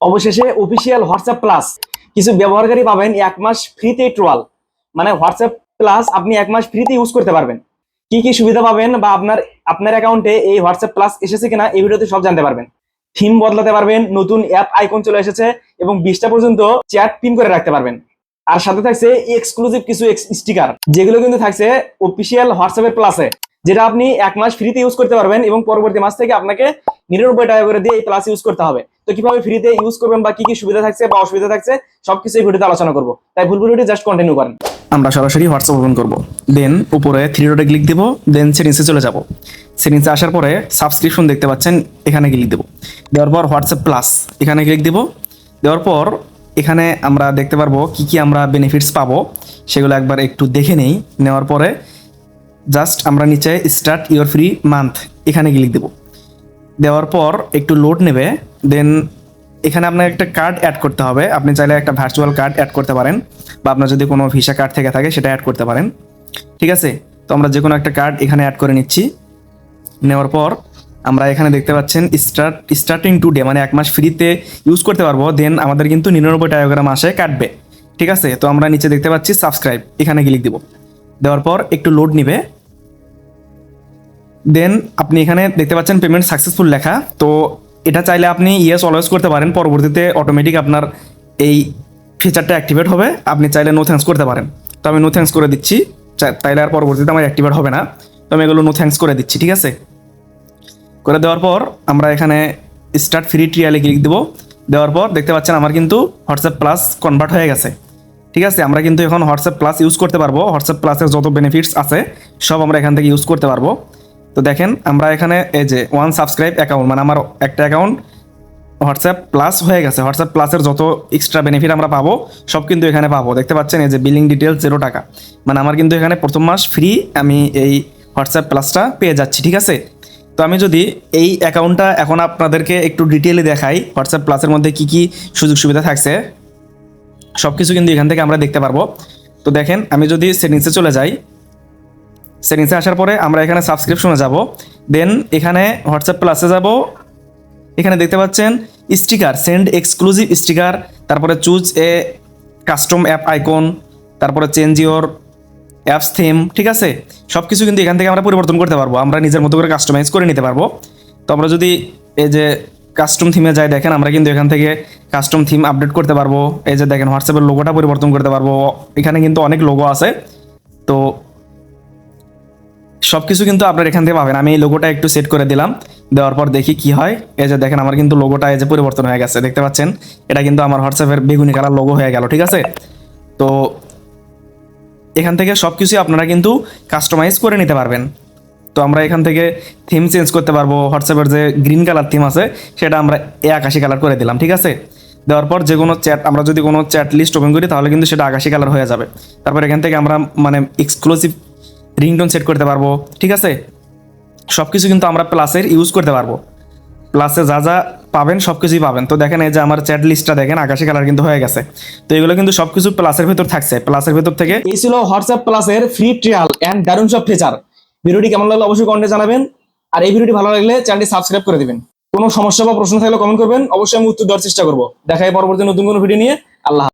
অবশেষে official WhatsApp plus কিছু ব্যবহারকারী পাবেন 1 মাস ফ্রিতে ট্রায়াল, মানে হোয়াটসঅ্যাপ প্লাস আপনি 1 মাস ফ্রিতে ইউজ করতে পারবেন। কি কি সুবিধা পাবেন বা আপনার আপনার অ্যাকাউন্টে এই হোয়াটসঅ্যাপ প্লাস এসেছে কিনা এই ভিডিওতে সব জানতে পারবেন। থিম বদলাতে পারবেন, নতুন অ্যাপ আইকন চলে এসেছে এবং 20টা পর্যন্ত চ্যাট পিন করে রাখতে পারবেন। আর সাথে থাকছে এক্সক্লুসিভ কিছু স্টিকার, যেগুলো কিন্তু থাকছে অফিসিয়াল হোয়াটসঅ্যাপের প্লাসে, যেটা আপনি 1 মাস ফ্রিতে ইউজ করতে পারবেন এবং পরবর্তী মাস থেকে আপনাকে 99 টাকা করে দিয়ে এই প্লাস ইউজ করতে হবে। তো কিভাবে ফ্রিতে ইউজ করবেন বা কি কি সুবিধা থাকছে বা অসুবিধা থাকছে সবকিছু এই ভিডিওতে আলোচনা করব, তাই ভুল ভিডিওটি জাস্ট কন্টিনিউ করেন। আমরা সরাসরি হোয়াটসঅ্যাপ ওপেন করব, দেন উপরে থ্রি ডটে ক্লিক দেব, দেন সেটিংসে চলে যাব। সেটিংসে আসার পরে সাবস্ক্রিপশন দেখতে পাচ্ছেন, এখানে ক্লিক দেব। দেওয়ার পর হোয়াটসঅ্যাপ প্লাস এখানে ক্লিক দেব। দেওয়ার পর এখানে আমরা দেখতে পারবো কি কি আমরা বেনিফিটস পাবো, সেগুলো একবার একটু দেখে নেই। নেওয়ার পরে জাস্ট আমরা নিচে স্টার্ট ইওর ফ্রি মান্থ এখানে ক্লিক দেব। দেওয়ার পর একটু লোড নেবে, দেন এখানে আপনার একটা কার্ড অ্যাড করতে হবে। আপনি চাইলে একটা ভার্চুয়াল কার্ড অ্যাড করতে পারেন, বা আপনার যদি কোনো ভিসা কার্ড থেকে থাকে সেটা অ্যাড করতে পারেন। ঠিক আছে, তো আমরা যে কোনো একটা কার্ড এখানে অ্যাড করে নিচ্ছি। নেওয়ার পর আমরা এখানে দেখতে পাচ্ছেন স্টার্টিং টুডে, মানে 1 মাস ফ্রিতে ইউজ করতে পারবো। দেন আমাদের কিন্তু 99 টাকা করে মাসে কাটবে। ঠিক আছে, তো আমরা নিচে দেখতে পাচ্ছি সাবস্ক্রাইব, এখানে ক্লিক দিব। দেওয়ার পর একটু লোড নিবে, দেন আপনি এখানে দেখতে পাচ্ছেন পেমেন্ট সাকসেসফুল লেখা। তো এটা চাইলে আপনি ইয়েস অলওয়েজ করতে পারেন, পরবর্তীতে অটোমেটিক আপনার এই ফিচারটা অ্যাক্টিভেট হবে। আপনি চাইলে নো থ্যাঙ্কস করতে পারেন, তো আমি নো থ্যাঙ্কস করে দিচ্ছি। তাইলে আর পরবর্তীতে আমার অ্যাক্টিভেট হবে না, তো আমি এগুলো নো থ্যাঙ্কস করে দিচ্ছি। ঠিক আছে, করে দেওয়ার পর আমরা এখানে স্টার্ট ফ্রি ট্রিয়ালে ক্লিক দেবো। দেওয়ার পর দেখতে পাচ্ছেন আমার কিন্তু হোয়াটসঅ্যাপ প্লাস কনভার্ট হয়ে গেছে। ঠিক আছে, আমরা কিন্তু এখন হোয়াটসঅ্যাপ প্লাস ইউজ করতে পারবো। হোয়াটসঅ্যাপ প্লাসের যত বেনিফিটস আছে সব আমরা এখান থেকে ইউজ করতে পারবো। তো দেখেন আমরা এখানে এই যে 1 সাবস্ক্রাইব অ্যাকাউন্ট, মানে আমার একটা অ্যাকাউন্ট হোয়াটসঅ্যাপ প্লাস হয়ে গেছে। হোয়াটসঅ্যাপ প্লাসের যত এক্সট্রা বেনিফিট আমরা পাবো সব কিন্তু এখানে পাবো। দেখতে পাচ্ছেন এই যে বিলিং ডিটেলস 0 টাকা, মানে আমার কিন্তু এখানে প্রথম মাস ফ্রি আমি এই হোয়াটসঅ্যাপ প্লাসটা পেয়ে যাচ্ছি। ঠিক আছে, তো আমি যদি এই অ্যাকাউন্টটা এখন আপনাদেরকে একটু ডিটেইলে দেখাই, হোয়াটসঅ্যাপ প্লাসের মধ্যে কি কি সুযোগ সুবিধা থাকছে সব কিছু কিন্তু এখান থেকে আমরা দেখতে পারবো। তো দেখেন আমি যদি সেটিংসে চলে যাই, সেটিংসে আসার পরে আমরা এখানে সাবস্ক্রিপশনে যাব, দেন এখানে হোয়াটসঅ্যাপ প্লাসে যাব। এখানে দেখতে পাচ্ছেন স্টিকার, সেন্ড এক্সক্লুসিভ স্টিকার, তারপরে choose a custom app icon, তারপরে চেঞ্জ ইওর অ্যাপস থিম। ঠিক আছে, সব কিছু কিন্তু এখান থেকে আমরা পরিবর্তন করতে পারবো, আমরা নিজের মতো করে কাস্টমাইজ করে নিতে পারবো। তো আমরা যদি এই যে কাস্টম থিমে যাই, দেখেন আমরা কিন্তু এখান থেকে কাস্টম থিম আপডেট করতে পারবো। এই যে দেখেন হোয়াটসঅ্যাপের লোগোটা পরিবর্তন করতে পারবো, এখানে কিন্তু অনেক লোগো আছে। তো সব কিছু কিন্তু আপনার এখান থেকে পাবেন। আমি এই লোগোটা একটু সেট করে দিলাম, দেওয়ার পর দেখি কি হয়। এই যে দেখেন আমার কিন্তু লোগোটা এই যে পরিবর্তন হয়ে গেছে, দেখতে পাচ্ছেন এটা কিন্তু আমার হোয়াটসঅ্যাপের বেগুনি কালার লোগো হয়ে গেল। ঠিক আছে, তো এখান থেকে সব কিছু আপনারা কিন্তু কাস্টমাইজ করে নিতে পারবেন। তো আমরা এখান থেকে থিম চেঞ্জ করতে পারবো। হোয়াটসঅ্যাপের যে গ্রিন কালার থিম আছে সেটা আমরা আকাশি কালার করে দিলাম। ঠিক আছে, দেওয়ার পর যে কোনো চ্যাট, আমরা যদি কোনো চ্যাট লিস্ট ওপেন করি তাহলে কিন্তু সেটা আকাশি কালার হয়ে যাবে। তারপর এখান থেকে আমরা মানে এক্সক্লুসিভ রিংটোন সেট করতে পারবো। ঠিক আছে, সব কিছু কিন্তু আমরা প্লাসের ইউজ করতে পারবো। প্লাসে যা যা পাবেন সব কিছুই পাবেন। তো দেখেন এই যে আমার চ্যাট লিস্টটা দেখেন আকাশি কালার কিন্তু হয়ে গেছে। তো এগুলো কিন্তু সবকিছু প্লাসের ভেতর থাকছে। প্লাসের ভেতর থেকে এই ছিল হোয়াটসঅ্যাপ প্লাসের ফ্রি ট্রায়াল এন্ড দারুণ সব ফিচার। ভিডিওটি কেমন লাগলো অবশ্যই কমেন্টে জানাবেন, আর এই ভিডিওটি ভালো লাগলে চ্যানেলটি সাবস্ক্রাইব করে দিবেন। কোনো সমস্যা বা প্রশ্ন থাকলে কমেন্ট করবেন, অবশ্যই আমি উত্তর দেওয়ার চেষ্টা করবো। দেখা হয় পরবর্তী নতুন কোনো ভিডিও নিয়ে। আল্লাহ।